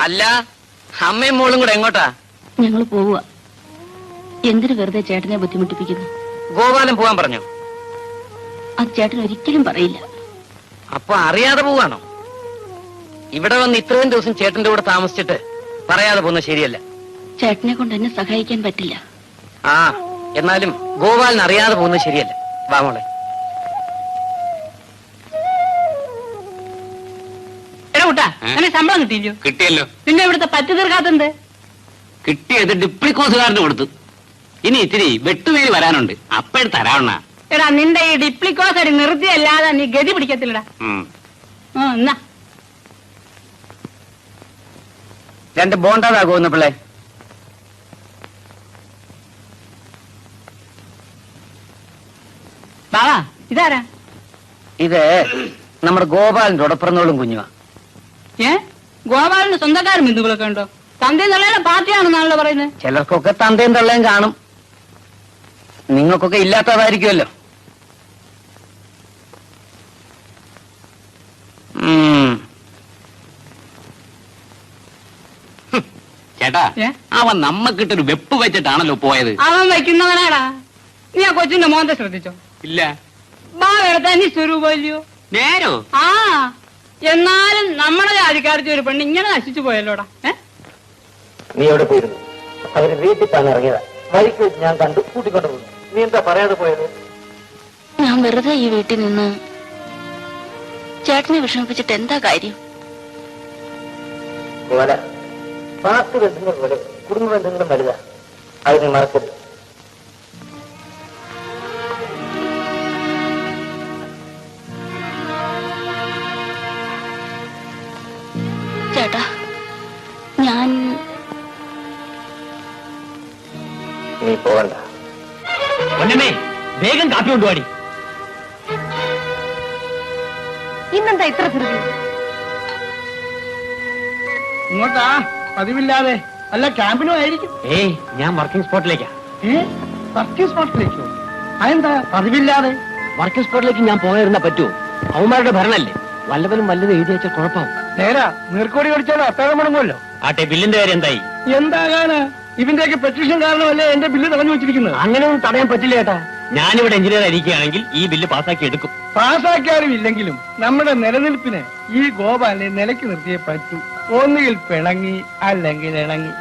അല്ല, അമ്മയും മോളും കൂടെ എങ്ങോട്ടാ? ഞങ്ങൾ പോവുക. എന്തിനു വെറുതെ ചേട്ടനെ ബുദ്ധിമുട്ടിപ്പിക്കുന്നു? ഗോപാലൻ പോവാൻ പറഞ്ഞു. അത് ചേട്ടൻ ഒരിക്കലും പറയില്ല. അപ്പൊ അറിയാതെ പോവാണോ? ഇവിടെ വന്ന് ഇത്രയും ദിവസം ചേട്ടന്റെ കൂടെ താമസിച്ചിട്ട് പറയാതെ പോകുന്നത് ശരിയല്ല. ചേട്ടനെ കൊണ്ട് എന്നെ സഹായിക്കാൻ പറ്റില്ല. ആ, എന്നാലും ഗോപാലൻ അറിയാതെ പോകുന്നത് ശരിയല്ല. വാ മോളെ. ശമ്പളം കിട്ടിയില്ലോ? കിട്ടിയല്ലോ. പിന്നെ ഇവിടുത്തെ പറ്റു തീർക്കാത്തത്? കിട്ടിയത് ഡിപ്ലിക്കോസുകാരന് കൊടുത്തു. ഇനി ഇത്തിരി വെട്ടുവേലി വരാനുണ്ട്, അപ്പോഴും തരാവണ. എടാ, നിന്റെ ഈ ഡിപ്ലിക്കോസ് അടി നിർത്തിയല്ലാതെ നീ ഗതി പിടിക്കത്തില്ലടാ. എന്നാ 2 ബോണ്ടാതാകുമെന്ന് പിള്ളേ. ബാവാ, ഇതാരാ? ഇത് നമ്മുടെ ഗോപാലന്റെ ഉടപ്പിറന്നോളും കുഞ്ഞുവാ. ഗോപാലിന് സ്വന്തക്കാരും ബന്ധുക്കളൊക്കെ ഉണ്ടോ? തന്തയും തള്ളയുടെ പാർട്ടിയാണെന്നാണല്ലോ പറയുന്നത്. ചിലർക്കൊക്കെ തന്തയും തള്ളയും കാണും, നിങ്ങൾക്കൊക്കെ ഇല്ലാത്തതായിരിക്കുമല്ലോ. ചേട്ടാ, അവൻ നമ്മക്കിട്ടൊരു വെപ്പ് വെച്ചിട്ടാണല്ലോ പോയത്. അവൻ വയ്ക്കുന്നവനാടാ. നീ ആ കൊച്ചിന്റെ മോന്തെ ശ്രദ്ധിച്ചോ? ഇല്ല. ബാവയുടെ നീ സ്വരൂപല്ലയോ? നേരോ? ആ, എന്നാലും നമ്മുടെ ജാതിക്കാരത്തി ഒരു പെണ്ണ് ഇങ്ങനെ നശിച്ചു പോയല്ലോടാ. നീ എവിടെ പോയിരുന്നു? അവര് വീട്ടിൽ തന്നെ ഇറങ്ങിയതാ. വഴിക്ക് വെച്ച് ഞാൻ കണ്ടു, കൂട്ടിക്കൊണ്ടു. നീ എന്താ പറയാതെ പോയത്? ഞാൻ വെറുതെ ഈ വീട്ടിൽ നിന്ന് ചേട്ടനെ വിഷമിപ്പിച്ചിട്ട് എന്താ കാര്യം? പാർട്ടി ബന്ധങ്ങൾ പോലെ കുടുംബ ബന്ധങ്ങളും വലുതാ, അതിനെ മറക്കരുത്. ചേട്ടാ, ഞാൻ നീ പോകണ്ട. വേഗം കാപ്പി കൊണ്ടുപാടി. ഇന്നെന്താ ഇത്ര ധൃതി? ഇങ്ങോട്ടാ, പതിവില്ലാതെ. അല്ല, ക്യാമ്പിനും ആയിരിക്കും. ഞാൻ വർക്കിംഗ് സ്പോട്ടിലേക്കാ. വർക്കിംഗ് സ്പോട്ടിലേക്കോ? അതെന്താ പതിവില്ലാതെ? വർക്കിംഗ് സ്പോട്ടിലേക്ക് ഞാൻ പോയിരുന്ന പറ്റുമോ? അവന്മാരുടെ ഭരണല്ലേ, വല്ലവനും വല്ലതും എഴുതി വെച്ചാൽ കുഴപ്പമാവും. നേരാ, നീർക്കോടി കടിച്ചാലോ അത്താഴം മുടങ്ങുമല്ലോ. ആട്ടെ, ബില്ലിന്റെ കാര്യം എന്തായി? എന്താകാനാ, ഇവന്റെയൊക്കെ പെറ്റീഷൻ കാരണമല്ലേ എന്റെ ബില്ല് തടഞ്ഞു വെച്ചിരിക്കുന്നത്. അങ്ങനെയൊന്നും തടയാൻ പറ്റില്ല ചേട്ടാ. ഞാനിവിടെ എഞ്ചിനീയർ ആയിരിക്കുകയാണെങ്കിൽ ഈ ബില്ല് പാസ്സാക്കി എടുക്കും. പാസ്സാക്കിയാലും ഇല്ലെങ്കിലും നമ്മുടെ നിലനിൽപ്പിന് ഈ ഗോപാലിനെ നിലയ്ക്ക് നിർത്തിയേ പറ്റൂ. ഒന്നുകിൽ പിണങ്ങി, അല്ലെങ്കിൽ ഇണങ്ങി.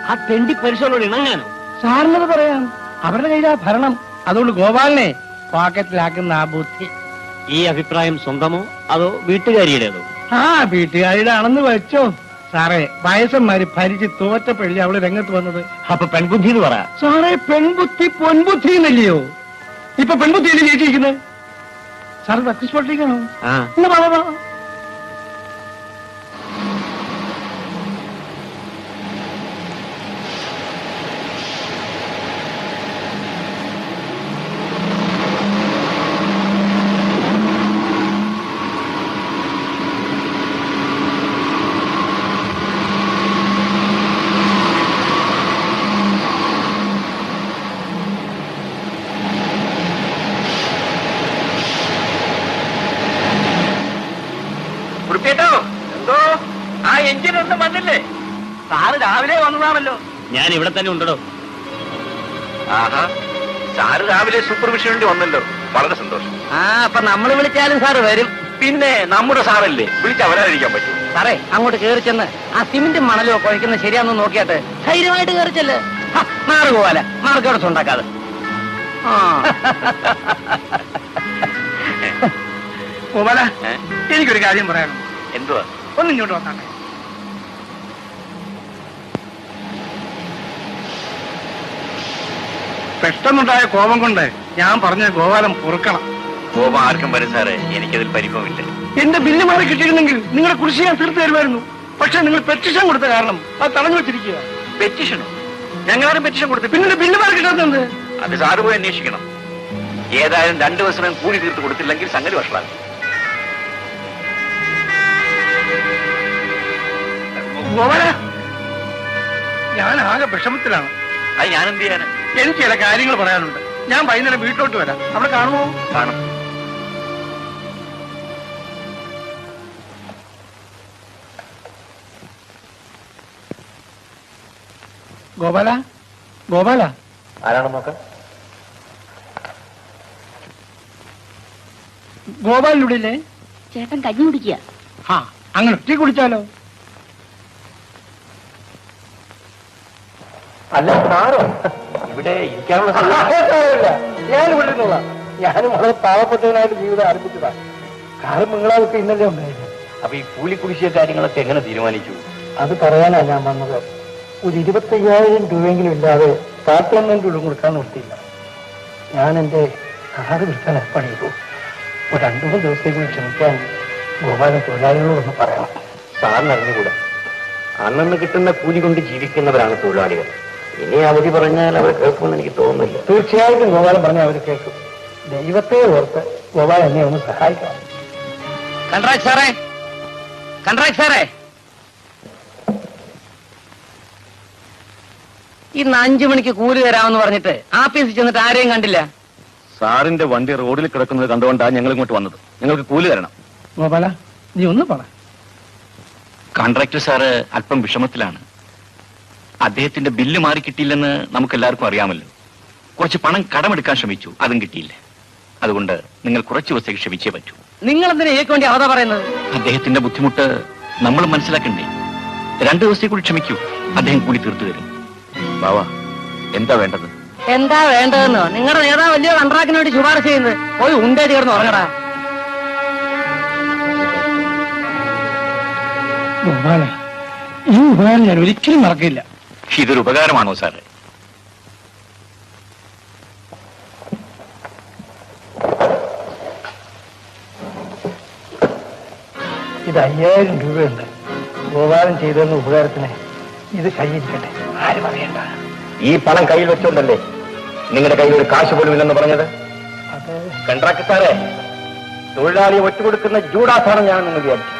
ആ തെണ്ടി പരിശോധനയോട് ഇണങ്ങാനോ? സാറിനത് പറയാം, അവരുടെ കയ്യിലാ ഭരണം. അതുകൊണ്ട് ഗോപാലിനെ പോക്കറ്റിലാക്കുന്ന ആ ബുദ്ധി. ഈ അഭിപ്രായം സ്വന്തമോ അതോ വീട്ടുകാരിയുടേതോ? ആ, വീട്ടുകാരുടെ ആണെന്ന് വെച്ചോ. സാറേ, വയസ്സന്മാര് ഭരിച്ച് തോറ്റപ്പെഴി അവള് രംഗത്ത് വന്നത്. അപ്പൊ പെൺബുദ്ധി എന്ന് പറ. സാറേ, പെൺബുദ്ധി പൊൻബുദ്ധി എന്നല്ലയോ? ഇപ്പൊ പെൺബുദ്ധിയല്ലേ ജയിച്ചിരിക്കുന്നത്. Sir working സ്പോട്ടിലേക്കാണോ? എന്നാ വാ. എന്തോ ആ എഞ്ചിനൊന്നും വന്നില്ലേ? സാറ് രാവിലെ വന്നതാണല്ലോ. ഞാൻ ഇവിടെ തന്നെ ഉണ്ടോ? ആഹാ, സാറ് രാവിലെ സൂപ്പർവിഷൻ വേണ്ടി വന്നല്ലോ, വളരെ സന്തോഷം. അപ്പൊ നമ്മൾ വിളിച്ചാലും സാറ് വരും. പിന്നെ നമ്മുടെ സാറല്ലേ, വിളിച്ച് വരാതിരിക്കാൻ പറ്റും. സാറേ, അങ്ങോട്ട് കയറി ചെന്ന് ആ സിമെന്റും മണലോ കുഴക്കുന്നത് ശരിയാണെന്ന് നോക്കിയാട്ട് ധൈര്യമായിട്ട് കയറി ചെല്ല്. മാറ് പോവാല, മാർക്കോടസ് ഉണ്ടാക്കാതെ. ഗോപാല, എനിക്കൊരു കാര്യം പറയാനുണ്ട്. എന്തുവാ? ഒന്നിങ്ങോട്ട് വന്നാട്ടെ. പെട്ടെന്നുണ്ടായ കോപം കൊണ്ട് ഞാൻ പറഞ്ഞ ഗോപാലം പൊറുക്കണം. കോപം ആർക്കും വരും സാറേ, എനിക്കതിൽ പരിഭവമില്ല. എന്റെ ബില്ല് മാറി കിട്ടിയിരുന്നെങ്കിൽ നിങ്ങളുടെ കുറിച്ച് ഞാൻ തീർത്തു തരുമായിരുന്നു. പക്ഷെ നിങ്ങൾ പെറ്റീഷൻ കൊടുത്ത കാരണം അത് തടഞ്ഞു വെച്ചിരിക്കുക. പെറ്റീഷനോ? ഞങ്ങളാരും പെറ്റീഷൻ കൊടുത്തു. പിന്നെ ബില്ല് മാറി കിട്ടാത്തത് അത് സാറ് പോയി അന്വേഷിക്കണം. ഏതായാലും 2 ദിവസം കൂലി തീർത്ത് കൊടുത്തില്ലെങ്കിൽ സംഗതി വഷളാകും. ഗോപാല, ഞാൻ ആകെ വിഷമത്തിലാണ്. അത് ഞാൻ എന്ത് ചെയ്യാന്? എനിക്ക് ചില കാര്യങ്ങൾ പറയാനുണ്ട്. ഞാൻ വൈകുന്നേരം വീട്ടിലോട്ട് വരാം. അവിടെ കാണുമോ? കാണും. ഗോപാല ഗോപാല ആരാണ് നോക്കാം? ഗോപാലിന്റെ ഇല്ലേ? ചേട്ടൻ കഞ്ഞി കുടിക്കുക. ആ അങ്ങനെ ഒറ്റ കുടിച്ചാലോ? അല്ല സാറോ ഇവിടെ ഇരിക്കാനുള്ള ഞാൻ ഇവിടെ നിന്നുള്ള ഞാനും വളരെ പാവപ്പെട്ടവനായിട്ട് ജീവിതം ആരംഭിച്ചതാ. കാലം നിങ്ങളാൾക്ക് ഇന്നലെ ഉണ്ടായിരുന്നു. അപ്പൊ ഈ കൂലിക്കുടിശ്ശിയ കാര്യങ്ങളൊക്കെ എങ്ങനെ തീരുമാനിച്ചു? അത് പറയാനാ ഞാൻ വന്നത്. ഒരു 25,000 രൂപയെങ്കിലും ഇല്ലാതെ പാർട്ട്മെന്റ് ഉള്ളും കൊടുക്കാൻ നിർത്തിയില്ല. ഞാൻ എന്റെ കാറ് വിൽക്കാൻ ഏർപ്പാട് ചെയ്തു. ഒരു 2-3 ദിവസത്തേക്ക് ക്ഷമിക്കാൻ ഗോപാലൻ തൊഴിലാളികളോടൊന്ന് പറയണം. സാറിന് അറിഞ്ഞുകൂടെ, അന്നന്ന് കിട്ടുന്ന കൂലി കൊണ്ട് ജീവിക്കുന്നവരാണ് തൊഴിലാളികൾ. ഇനി അവധി പറഞ്ഞാൽ അവർ കേൾക്കുമെന്ന് എനിക്ക് തോന്നുന്നില്ല. തീർച്ചയായിട്ടും ഗോപാലൻ പറഞ്ഞ അവർ കേൾക്കും. ദൈവത്തെ ഓർത്ത് ഗോപാലൻ എന്നെ ഒന്ന് സഹായിക്കണം. കൺട്രാക്ട് സാറേ, കൺട്രാക്ട് സാറേ, ഇന്ന് 5 മണിക്ക് കൂലി തരാമെന്ന് പറഞ്ഞിട്ട് ആഫീസിൽ ചെന്നിട്ട് ആരെയും കണ്ടില്ല. സാറിന്റെ വണ്ടി റോഡിൽ കിടക്കുന്നത് കണ്ടുകൊണ്ടാണ് ഞങ്ങൾ ഇങ്ങോട്ട് വന്നത്. ഞങ്ങൾക്ക് കൂലി തരണം. ഗോപാല നീ ഒന്ന് പറ. കോൺട്രാക്ടർ സാറ് അല്പം വിഷമത്തിലാണ്. അദ്ദേഹത്തിന്റെ ബില്ല് മാറി കിട്ടിയില്ലെന്ന് നമുക്ക് എല്ലാവർക്കും അറിയാമല്ലോ. കുറച്ച് പണം കടമെടുക്കാൻ ശ്രമിച്ചു, അതും കിട്ടിയില്ല. അതുകൊണ്ട് നിങ്ങൾ കുറച്ച് ദിവസത്തേക്ക് ക്ഷമിച്ചേ പറ്റൂ. നിങ്ങൾ എന്തിനാ ഏക്ക് വേണ്ടി അവതാ പറയുന്നത്? അദ്ദേഹത്തിന്റെ ബുദ്ധിമുട്ട് നമ്മൾ മനസ്സിലാക്കണ്ടേ? 2 ദിവസത്തേക്ക് കൂടി ക്ഷമിക്കൂ, അദ്ദേഹം കൂടി തീർത്തു തരും. ബാവാ, എന്താ വേണ്ടത്? എന്താ വേണ്ടതെന്നോ? നിങ്ങളുടെ നേതാവ് വലിയ കൺട്രാക്ടിന് വേണ്ടി ശുപാർശ ചെയ്യുന്നത്. പോയി ഉണ്ടേ ചേർന്ന് ഉറങ്ങടാ. ഗോപാല ഈ ഉപകാരം ഞാൻ ഒരിക്കലും മറക്കില്ല. ഇതൊരു ഉപകാരമാണോ സാറ്? ഇത് 5,000 രൂപയുണ്ട്. ഗോപാലൻ ചെയ്തെന്ന ഉപകാരത്തിന് ഇത് കയ്യിരിക്കട്ടെ, ആരും അറിയണ്ട. ഈ പണം കയ്യിൽ വെച്ചോണ്ടല്ലേ നിങ്ങളുടെ കയ്യിൽ ഒരു കാശ് പോലും ഇല്ലെന്ന് പറഞ്ഞത്? അത് കൺട്രാക്ടർ സാറേ, തൊഴിലാളിയെ ഒറ്റുകൊടുക്കുന്ന ജൂഡാസാണ് ഞാനെന്ന് വിചാരിച്ചു.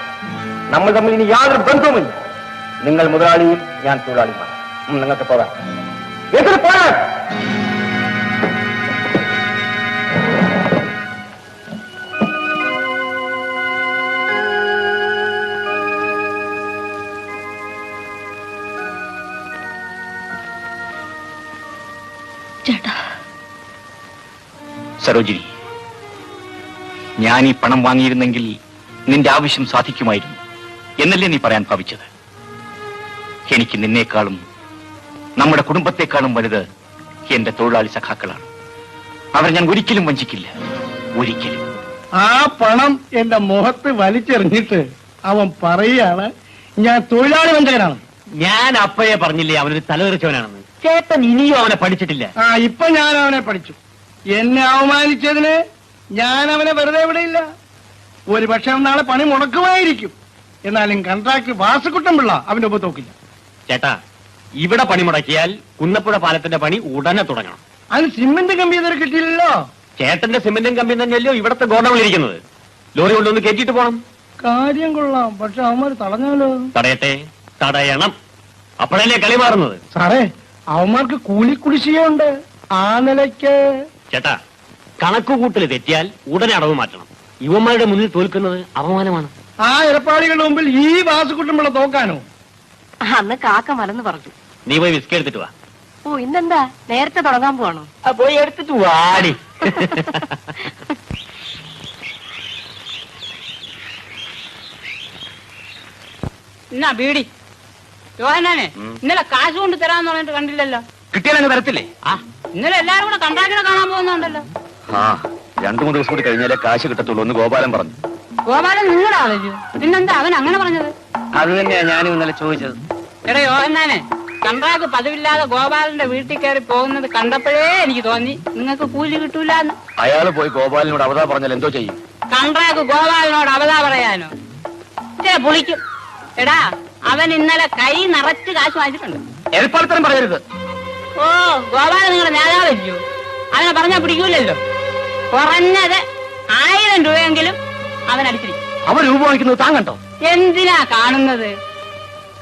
നമ്മൾ തമ്മിൽ ഇനി യാതൊരു ബന്ധവുമില്ല. നിങ്ങൾ മുതലാളിയും ഞാൻ തൊഴിലാളിയുമാണ്. നിങ്ങൾക്ക് പോകാം. എതിർ പോകാൻ. ചേട്ടാ, സരോജിനി, ഞാൻ ഈ പണം വാങ്ങിയിരുന്നെങ്കിൽ നിന്റെ ആവശ്യം സാധിക്കുമായിരുന്നു എന്നല്ലേ നീ പറയാൻ ഭാവിച്ചത്? എനിക്ക് നിന്നേക്കാളും നമ്മുടെ കുടുംബത്തെക്കാളും വലുത് എന്റെ തൊഴിലാളി സഖാക്കളാണ്. അവരെ ഞാൻ ഒരിക്കലും വഞ്ചിക്കില്ല, ഒരിക്കലും. ആ പണം എന്റെ മുഖത്ത് വലിച്ചെറിഞ്ഞിട്ട് അവൻ പറയാണ് ഞാൻ തൊഴിലാളി വഞ്ചകനാണ്. ഞാൻ അപ്പഴേ പറഞ്ഞില്ലേ അവനൊരു തലതെറിച്ചവനാണെന്ന്. ചേട്ടൻ ഇനിയും അവനെ പഠിച്ചിട്ടില്ല. ഇപ്പൊ ഞാൻ അവനെ പഠിച്ചു. എന്നെ അവമാനിച്ചതിന് ഞാൻ അവനെ വെറുതെ വിടയില്ല. ഒരു പക്ഷെ നാളെ പണി മുടക്കുമായിരിക്കും. എന്നാലും കൺട്രാക്ടർ വാസുക്കുട്ടൻ പിള്ള അവന്റെ ഒപ്പം തോക്കില്ല. ചേട്ടാ, ഇവിടെ പണി മുടക്കിയാൽ കുന്നപ്പുഴ പാലത്തിന്റെ പണി ഉടനെ തുടങ്ങണം. അതിന് സിമന്റ് കമ്പി ഇതുവരെ കിട്ടിയില്ലല്ലോ. ചേട്ടന്റെ സിമന്റും കമ്പി തന്നെയല്ലോ ഇവിടത്തെ ഗോഡൌണിൽ ഇരിക്കുന്നത്. ലോറി കൊണ്ടൊന്ന് കയറ്റിട്ട് പോണം. കാര്യം കൊള്ളാം, പക്ഷെ അവന്മാർ തടഞ്ഞാലോ? തടയട്ടെ, തടയണം. അപ്പോഴല്ലേ കളി മാറുന്നത്. സാറേ, അവന്മാർക്ക് കൂലിക്കുടിശ്ശികയുണ്ട്. ആ നിലയ്ക്ക് ചേട്ടാ, കണക്കുകൂട്ടൽ തെറ്റിയാൽ ഉടനെ അടവ് മാറ്റണം. യുവന്മാരുടെ മുന്നിൽ തോൽക്കുന്നത് അപമാനമാണ്. ആ ഇടപ്പാളികളുടെ മുമ്പിൽ ഈ വാസുക്കുട്ടൻ പിള്ള തോക്കാനോ? അന്ന് കാക്ക മലന്ന് പറഞ്ഞു. നീ പോയി വിസ്കി എടുത്തിട്ട് വാ. ഓ, ഇന്നെന്താ നേരത്തെ തുടങ്ങാൻ പോവാണോ? പോയി എടുത്തിട്ട് വാടി. എന്നാ ബീഡി യോഹനാനെ, ഇന്നലെ കാശ് കൊണ്ട് തരാന്ന് പറഞ്ഞിട്ട് കണ്ടില്ലല്ലോ. കിട്ടിയാലങ്ങ് തരത്തില്ലേ? ആ, ഇന്നലെ എല്ലാരും കൂടെ കൺട്രാക്ടിനെ കാണാൻ പോകുന്നുണ്ടല്ലോ. 2-3 ദിവസം കൂടി കഴിഞ്ഞാലേ കാശ് കിട്ടത്തുള്ളൂ എന്ന് ഗോപാലൻ പറഞ്ഞു. ഗോപാലൻ നിങ്ങളുടെ ആളല്ലോ, പിന്നെന്താ അവൻ അങ്ങനെ പറഞ്ഞത്? അത് തന്നെയാ ഞാനും ഇന്നലെ ചോദിച്ചത്. എടാ യോഹന്നാനെ, കൺട്രാക്ട് പതിവില്ലാതെ ഗോപാലന്റെ വീട്ടിൽ കയറി പോകുന്നത് കണ്ടപ്പോഴേ എനിക്ക് തോന്നി നിങ്ങൾക്ക് കൂലി കിട്ടൂലെന്ന്. അയാൾ പോയി ഗോപാലിനോട് അവതാ പറഞ്ഞാൽ എന്തോ ചെയ്യും? കൺട്രാക്ട് ഗോപാലനോട് അവതാ പറയാനോ? പുളിക്കും. എടാ, അവൻ ഇന്നലെ കൈ നിറച്ച് കാശ് വാങ്ങിച്ചിട്ടുണ്ട്. എളുപ്പത്തരം പറയരുത്. ഓ, ഗോപാലൻ നിങ്ങളുടെ നേതാവല്ലോ, അവനെ പറഞ്ഞാൽ പിടിക്കൂലല്ലോ. കുറഞ്ഞത് 1000 രൂപയെങ്കിലും അവൻ അടിച്ചിരിക്കും. അവൻ രൂപ വാങ്ങിക്കുന്നത് താൻ കണ്ടോ? എന്തിനാ കാണുന്നത്?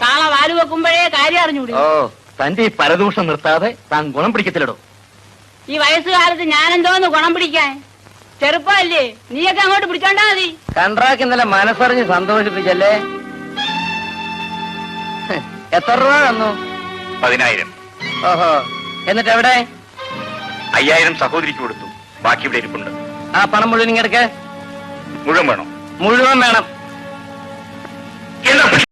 കാള വാല് വെക്കുമ്പോഴേ കാര്യം അറിഞ്ഞൂടി. ഓ, തന്റെ ഈ പരദൂഷണം നിർത്താതെ താൻ ഗുണം പിടിക്കത്തില്ലടോ. ഈ വയസ്സുകാലത്ത് ഞാനെന്തോന്ന് ഗുണം പിടിക്കാൻ? ചെറുപ്പമല്ലേ, നീയൊക്കെ അങ്ങോട്ട് പിടിച്ചോണ്ടാ മതി. കൺട്രാക്ട് ഇന്നലെ മനസ്സറിഞ്ഞ് സന്തോഷിപ്പിച്ചല്ലേ? എത്ര രൂപ തന്നു? 10,000. ഓഹോ, എന്നിട്ട് എവിടെ? 5000 സഹോദരിക്ക് കൊടുത്തു, ബാക്കി ഇവിടെ ഇരിപ്പുണ്ട്. ആ പണം മുഴുവൻ ഇങ്ങെടുക്ക്. മുഴുവൻ വേണം? മുഴുവൻ വേണം.